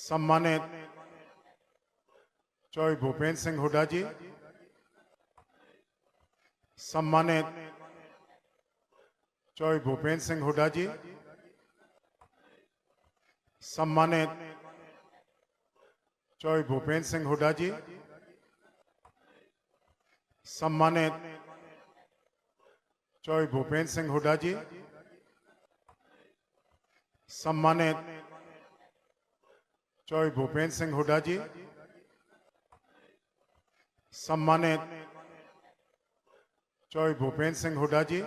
सम्मानित चौधरी भूपेंद्र सिंह हुड्डा जी, सम्मानित चौधरी भूपेंद्र सिंह हुड्डा जी, सम्मानित चौधरी भूपेंद्र सिंह हुड्डा जी, सम्मानित चौधरी भूपेंद्र सिंह हुड्डा जी, सम्मानित चौधरी भूपेंद्र सिंह हुड्डा जी, सम्मानित चौधरी भूपेंद्र सिंह हुड्डा जी,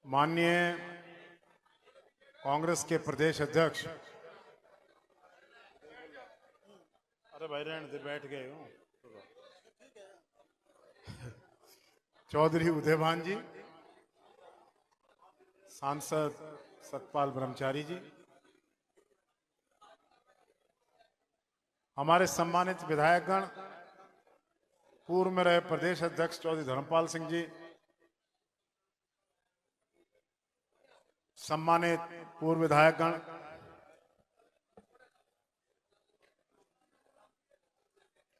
माननीय कांग्रेस के प्रदेश अध्यक्ष, अरे भाई रहने दे, बैठ गए हूं, चौधरी उदयभान जी, सांसद सतपाल ब्रह्मचारी जी, हमारे सम्मानित विधायकगण, पूर्व में रहे प्रदेश अध्यक्ष चौधरी धर्मपाल सिंह जी, सम्मानित पूर्व विधायकगण,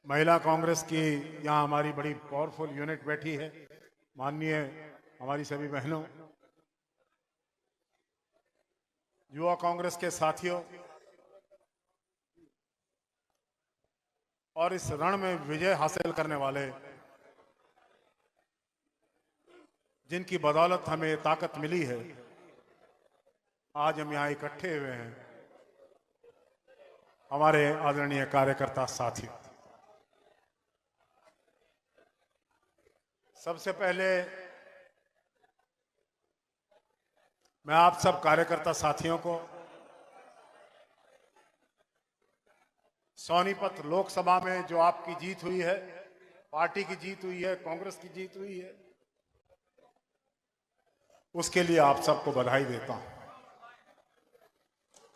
महिला कांग्रेस की यहां हमारी बड़ी पावरफुल यूनिट बैठी है, माननीय हमारी सभी बहनों, युवा कांग्रेस के साथियों, और इस रण में विजय हासिल करने वाले, जिनकी बदौलत हमें ताकत मिली है, आज हम यहां इकट्ठे हुए हैं, हमारे आदरणीय कार्यकर्ता साथियों, सबसे पहले मैं आप सब कार्यकर्ता साथियों को सोनीपत लोकसभा में जो आपकी जीत हुई है, पार्टी की जीत हुई है, कांग्रेस की जीत हुई है, उसके लिए आप सबको बधाई देता हूं।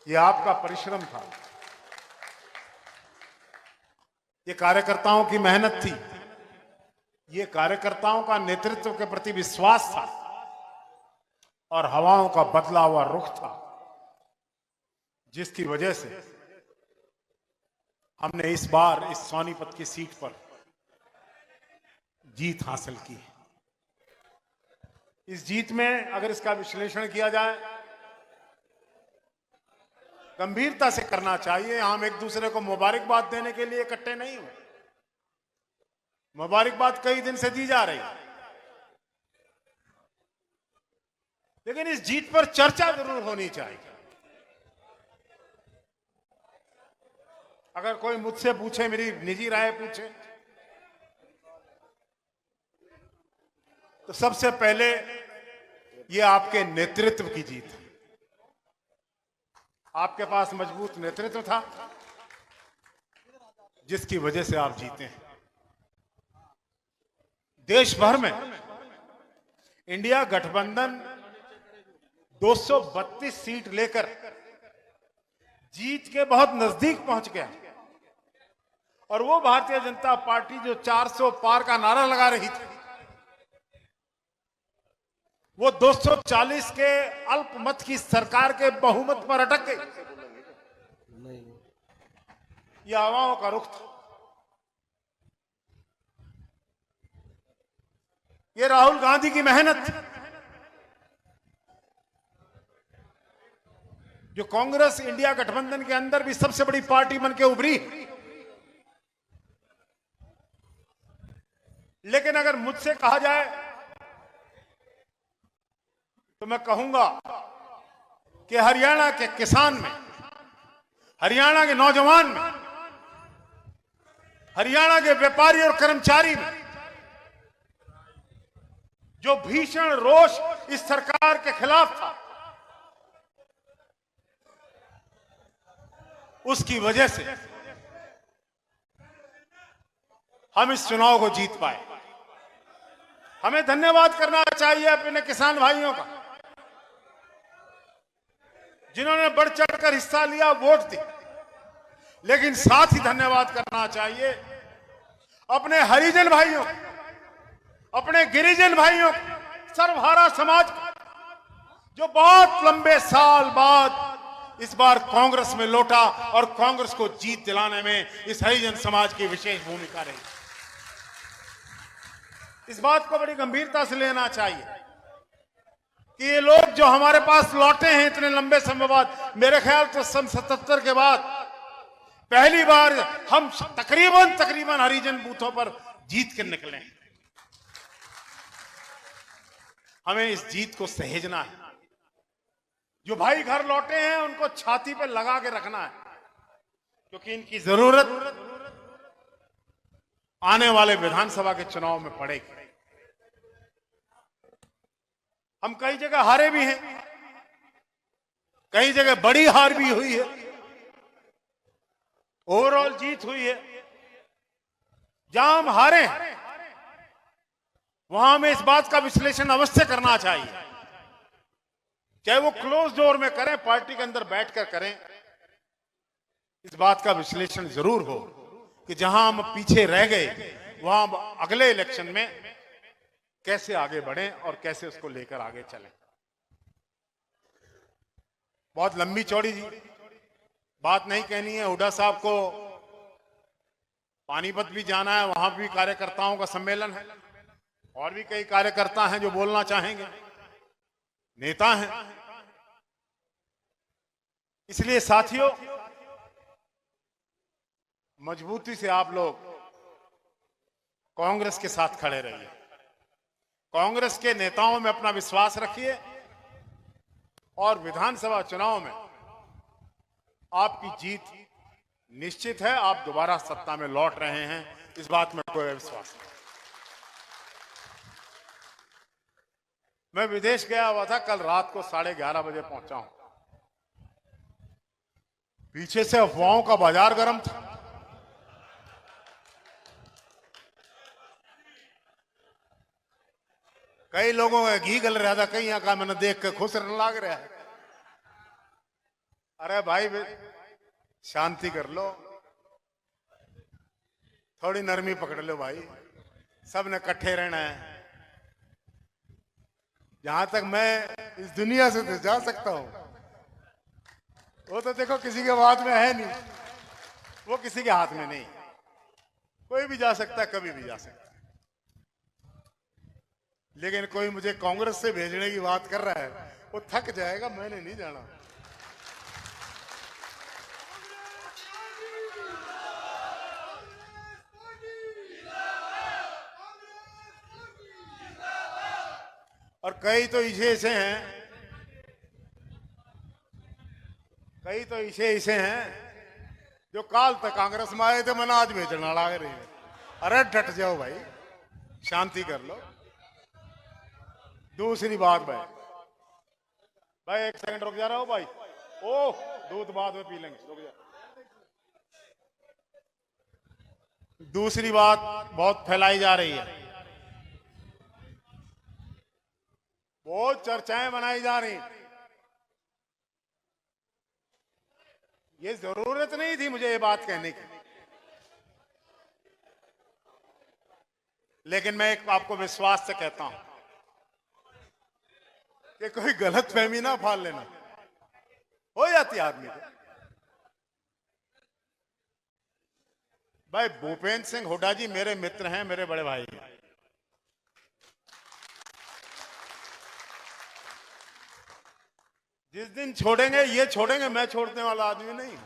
ये आपका परिश्रम था, ये कार्यकर्ताओं की मेहनत थी, ये कार्यकर्ताओं का नेतृत्व के प्रति विश्वास था और हवाओं का बदला हुआ रुख था, जिसकी वजह से हमने इस बार इस सोनीपत की सीट पर जीत हासिल की है। इस जीत में अगर इसका विश्लेषण किया जाए, गंभीरता से करना चाहिए। हम एक दूसरे को मुबारकबाद देने के लिए इकट्ठे नहीं हुए, मुबारकबाद कई दिन से दी जा रही है, लेकिन इस जीत पर चर्चा जरूर होनी चाहिए। अगर कोई मुझसे पूछे, मेरी निजी राय पूछे, तो सबसे पहले ये आपके नेतृत्व की जीत है। आपके पास मजबूत नेतृत्व था, जिसकी वजह से आप जीते हैं। देश भर में इंडिया गठबंधन 232 सीट लेकर जीत के बहुत नजदीक पहुंच गया, और वो भारतीय जनता पार्टी जो 400 पार का नारा लगा रही थी, वो 240 के अल्पमत की सरकार के बहुमत पर अटक गई। ये हवाओं का रुख था, ये राहुल गांधी की मेहनत थी, जो कांग्रेस इंडिया गठबंधन के अंदर भी सबसे बड़ी पार्टी बनके उभरी। लेकिन अगर मुझसे कहा जाए तो मैं कहूंगा कि हरियाणा के किसान में, हरियाणा के नौजवान में, हरियाणा के व्यापारी और कर्मचारी में जो भीषण रोष इस सरकार के खिलाफ था, उसकी वजह से हम इस चुनाव को जीत पाए। हमें धन्यवाद करना चाहिए अपने किसान भाइयों का, जिन्होंने बढ़ चढ़कर हिस्सा लिया, वोट दी। लेकिन साथ ही धन्यवाद करना चाहिए अपने हरिजन भाइयों, अपने गिरिजन भाइयों, सर्वहारा समाज, जो बहुत लंबे साल बाद इस बार कांग्रेस में लौटा और कांग्रेस को जीत दिलाने में इस हरिजन समाज की विशेष भूमिका रही। इस बात को बड़ी गंभीरता से लेना चाहिए कि ये लोग जो हमारे पास लौटे हैं इतने लंबे समय बाद, मेरे ख्याल तो सन 77 के बाद पहली बार हम तकरीबन हरिजन बूथों पर जीत कर निकले हैं। हमें इस जीत को सहेजना है। जो भाई घर लौटे हैं उनको छाती पे लगा के रखना है, क्योंकि इनकी जरूरत आने वाले विधानसभा के चुनाव में पड़ेगी। हम कई जगह हारे भी हैं, कई जगह बड़ी हार भी हुई है, ओवरऑल जीत हुई है। जहां हम हारे वहां हमें इस बात का विश्लेषण अवश्य करना चाहिए, चाहे वो क्लोज डोर में करें, पार्टी के अंदर बैठकर करें। इस बात का विश्लेषण जरूर हो कि जहां हम पीछे रह गए वहां अगले इलेक्शन में कैसे आगे बढ़ें और कैसे उसको लेकर आगे चलें। बहुत लंबी चौड़ी बात नहीं कहनी है। हुड्डा साहब को पानीपत भी जाना है, वहां भी कार्यकर्ताओं का सम्मेलन है, और भी कई कार्यकर्ता हैं जो बोलना चाहेंगे, नेता हैं। इसलिए साथियों, मजबूती से आप लोग कांग्रेस के साथ खड़े रहिए, कांग्रेस के नेताओं में अपना विश्वास रखिए, और विधानसभा चुनाव में आपकी जीत निश्चित है। आप दोबारा सत्ता में लौट रहे हैं, इस बात में कोई विश्वास नहीं। मैं विदेश गया हुआ था, कल रात को 11:30 बजे पहुंचा हूं। पीछे से अफवाहों का बाजार गर्म था। कई लोगों का घी गल रहा था, कई यहां का मैंने देख के खुश रहने लग रहा है। अरे भाई शांति कर लो, थोड़ी नरमी पकड़ लो भाई, सब ने इकट्ठे रहना है। जहां तक मैं इस दुनिया से तो जा सकता हूं, वो तो देखो किसी के हाथ में है नहीं, वो किसी के हाथ में नहीं। कोई भी जा सकता है, कभी भी जा सकता है। लेकिन कोई मुझे कांग्रेस से भेजने की बात कर रहा है, वो थक जाएगा, मैंने नहीं जाना। और कई तो ऐसे हैं, कई तो ऐसे हैं जो काल तक कांग्रेस में आए थे, मैंने आज भेजना लग रही है। अरे डट जाओ भाई, शांति कर लो। दूसरी बात भाई एक सेकंड रुक जा रहा हो भाई। ओह, दूध बाद में पी लेंगे, रुक जा। दूसरी बात बहुत फैलाई जा रही है, बहुत चर्चाएं बनाई जा रही। ये जरूरत नहीं थी मुझे ये बात कहने की, लेकिन मैं एक आपको विश्वास से कहता हूं कि कोई गलत फहमी ना फाल लेना, हो जाती आदमी को। भाई भूपेंद्र सिंह हुड्डा जी मेरे मित्र हैं, मेरे बड़े भाई हैं। जिस दिन छोड़ेंगे ये छोड़ेंगे, मैं छोड़ने वाला आदमी नहीं।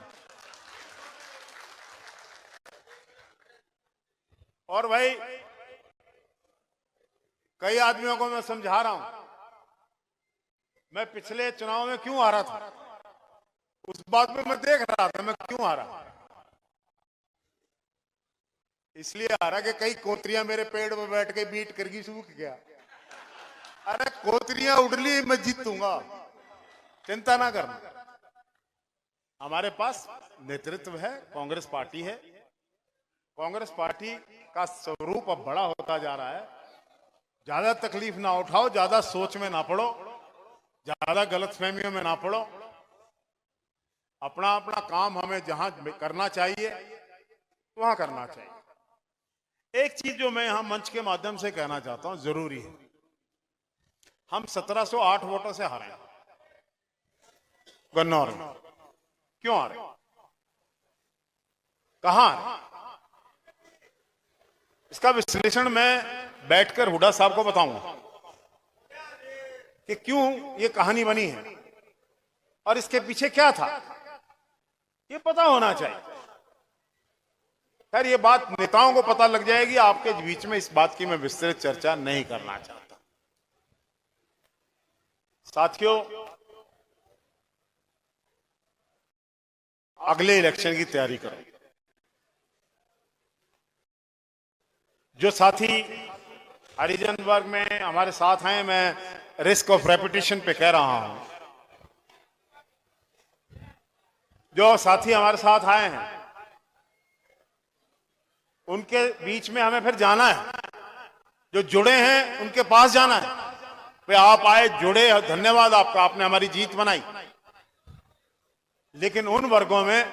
और भाई कई आदमियों को मैं समझा रहा हूं, मैं पिछले चुनाव में क्यों हारा था, उस बात में मैं देख रहा था मैं क्यों हारा। इसलिए हारा कि कई कोतरियां मेरे पेड़ पर बैठ के बीट करके सूख गया। अरे कोतरियां उड़ ली, मैं जीतूंगा, चिंता ना करना। हमारे पास नेतृत्व है, कांग्रेस पार्टी है। कांग्रेस पार्टी का स्वरूप अब बड़ा होता जा रहा है। ज्यादा तकलीफ ना उठाओ, ज्यादा सोच में ना पड़ो, ज्यादा गलतफहमियों में ना पड़ो। अपना अपना काम हमें जहां करना चाहिए वहां करना चाहिए। एक चीज जो मैं यहां मंच के माध्यम से कहना चाहता हूं, जरूरी है, हम 1708 वोटों से हारे गन्नौर में। क्यों आ रहे, कहां आ रहे? इसका विश्लेषण मैं बैठकर हुड्डा साहब को बताऊंगा कि क्यों ये कहानी बनी है और इसके पीछे क्या था, ये पता होना चाहिए। खैर, ये बात नेताओं को पता लग जाएगी, आपके बीच में इस बात की मैं विस्तृत चर्चा नहीं करना चाहता। साथियों, अगले इलेक्शन की तैयारी करो। जो साथी हरिजन वर्ग में हमारे साथ हैं, मैं रिस्क ऑफ रेपिटेशन पे कह रहा हूं, जो साथी हमारे साथ आए हैं उनके बीच में हमें फिर जाना है। जो जुड़े हैं उनके पास जाना है, वे आप आए, जुड़े, धन्यवाद आपका, आपने हमारी जीत बनाई। लेकिन उन वर्गों में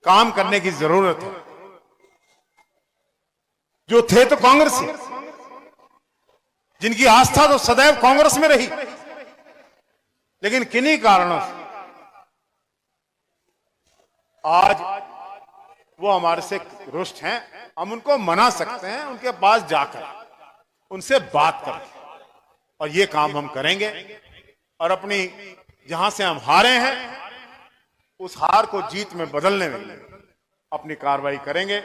काम करने की जरूरत है जो थे तो कांग्रेस, जिनकी आस्था तो सदैव कांग्रेस में रही, लेकिन किन्हीं कारणों से आज वो हमारे से रुष्ट हैं। हम उनको मना सकते हैं, उनके पास जाकर उनसे बात कर, और ये काम हम करेंगे। और अपनी जहां से हम हारे हैं उस हार को जीत में बदलने में अपनी कार्रवाई करेंगे।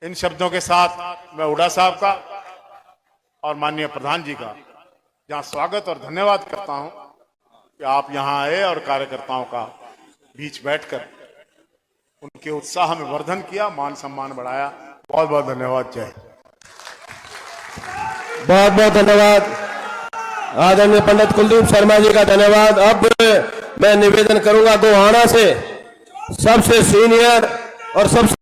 इन शब्दों के साथ मैं हुड्डा साहब का और माननीय प्रधान जी का जहां स्वागत और धन्यवाद करता हूं कि आप यहां आए और कार्यकर्ताओं का बीच बैठकर उनके उत्साह में वर्धन किया, मान सम्मान बढ़ाया। बहुत बहुत धन्यवाद। जय हिंद। बहुत बहुत धन्यवाद आदरणीय पंडित कुलदीप शर्मा जी का धन्यवाद। अब मैं निवेदन करूंगा गोहाना से सबसे सीनियर और सबसे